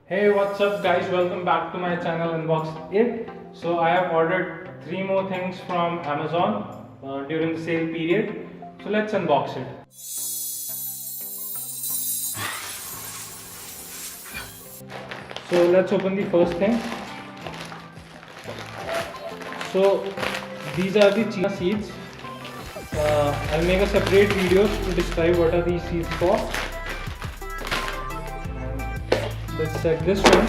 Hey, what's up guys, welcome back to my channel Unbox It. So I have ordered 3 more things from Amazon during the sale period. So let's unbox it. So let's open the first thing. So these are the chia seeds. I'll make a separate video to describe what are these seeds for. Let's check this one.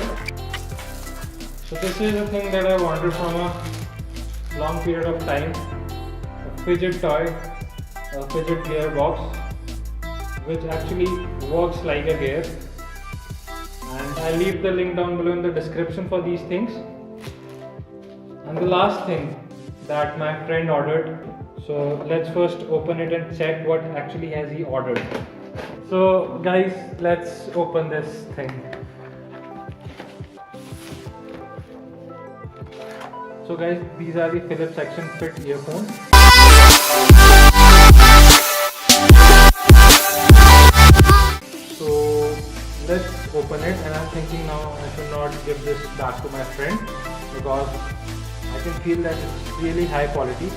So this is a thing that I wanted from a long period of time. A fidget toy, a fidget gear box, which actually works like a gear. And I'll leave the link down below in the description for these things. And the last thing that my friend ordered. So let's first open it and check what actually has he ordered. So guys, let's open this thing. So guys, these are the Philips ActionFit earphones. So let's open it, and I'm thinking now I should not give this back to my friend because I can feel that it's really high quality.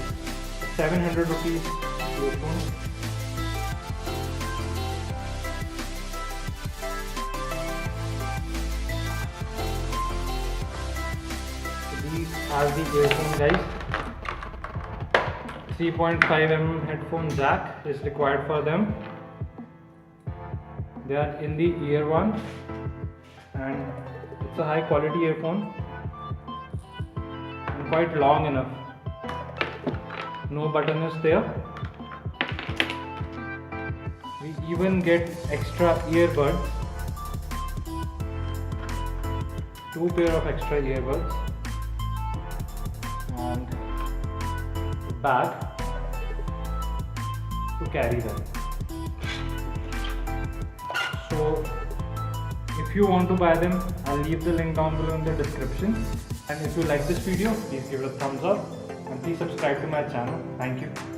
700 rupees earphones. These are the earphones, guys. 3.5mm headphone jack is required for them. They are in the ear one, and it's a high quality earphone and quite long enough. No button is there. We even get extra earbuds, 2 pair of extra earbuds, and a bag to carry them. So if you want to buy them, I'll leave the link down below in the description. And if you like this video, please give it a thumbs up and please subscribe to my channel. Thank you.